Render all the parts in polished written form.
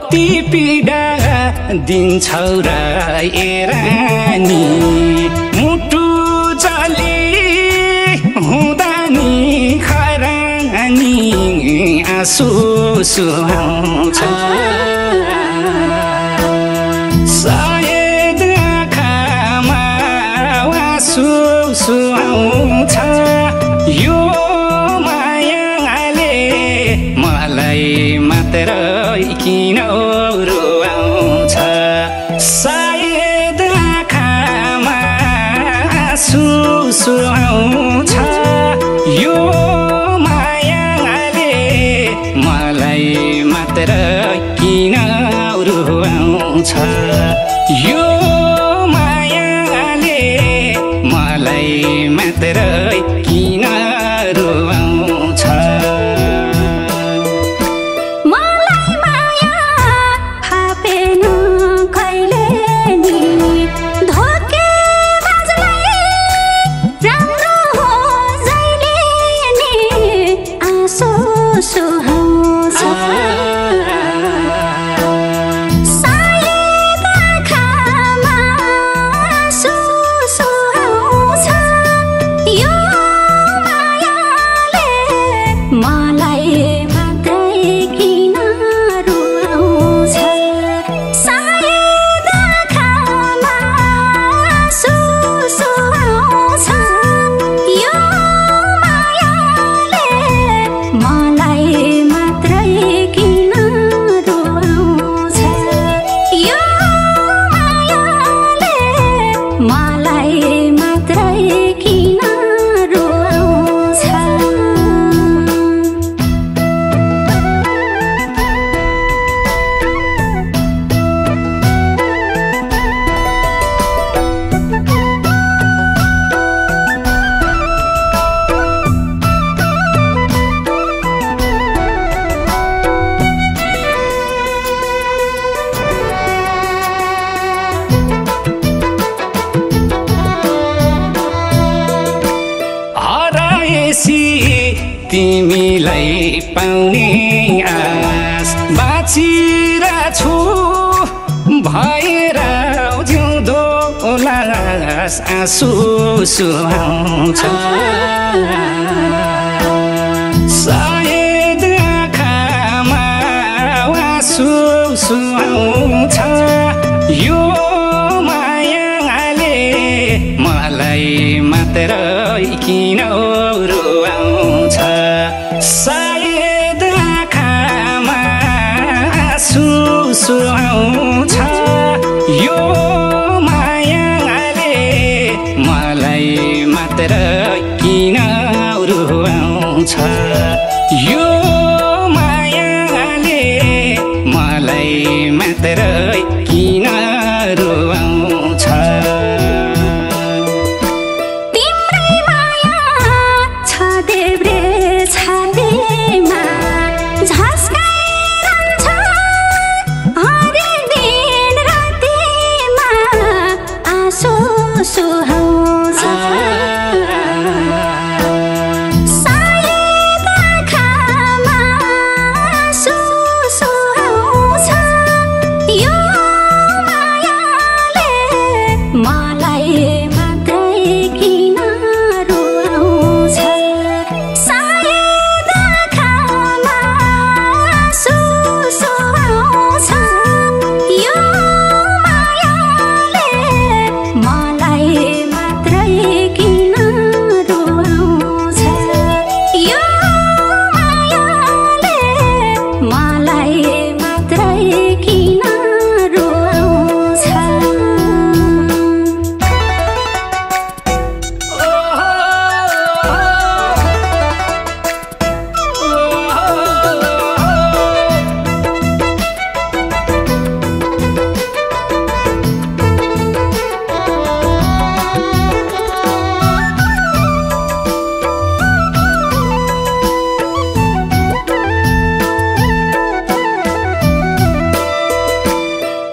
कति पीडा दिन्छौ र एरानी मुटु चली हुँदा नि खरानी आँसु सुहाउँछ सायद आँखामा आँसु सुहाउँछ यो मायाले मलाई मात्र किन रुवाउँछ सायद आँखामा आँसु सुहाउँछ यो मायाले मलाई मात्र किन रुवाउँछ यो मायाले मलाई मात्र किन रुवाउँछ तिमीलाई पाउने आस बाँचिरहेछु भएर जिउँदो लास आँसु सुहाउँछ सायद आँखामा आँसु सुहाउँछ यो मायाले मलाई मात्र किन रुवाउँछ सायद आँखामा आँसु सुहाउँछ यो मायाले मलाई मात्र किन रुवाउँछ यो मायाले मलाई मात्र किन रुवाउँछ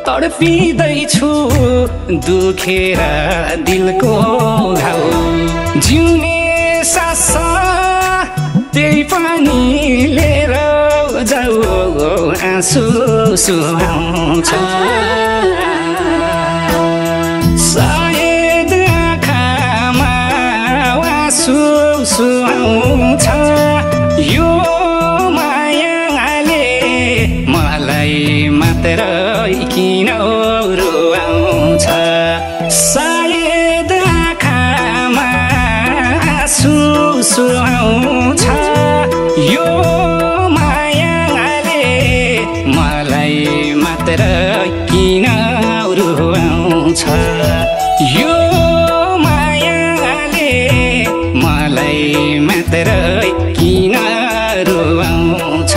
तडपिँदैछु दुखेर दिलको घाउ जिउने सास त्यही पनि लिएर जाऊ आँसु सुहाउँछ सायद आँखामा आँसु सुहाउँछ यो मायाले मलाई मात्र किन रुवाउँछ सायद आँखामा आँसु सुहाउँछ यो मायाले मलाई मात्र किन रुवाउँछ यो मायाले मलाई मात्र किन रुवाउँछ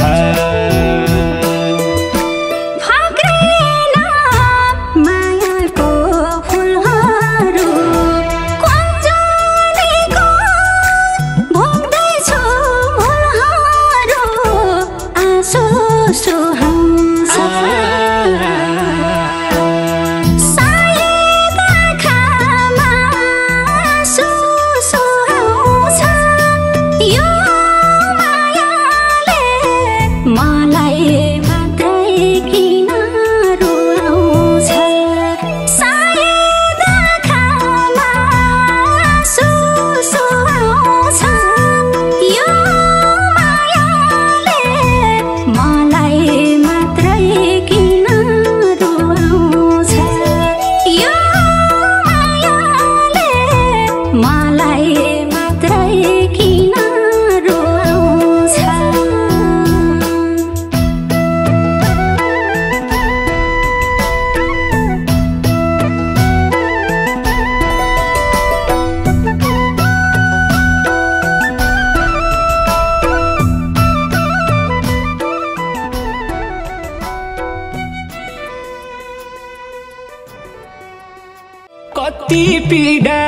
कति पीडा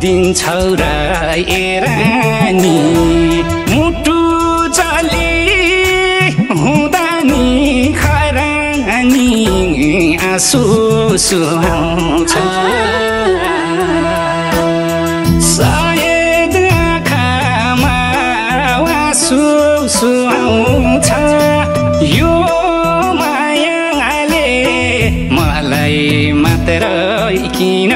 दिन्छौ र रानी मुटु जली हुँदा नि खरानी आँसु सुहाउँछ सायद आँखामा आँसु सुहाउँछ यो मायाले मलाई मात्र किन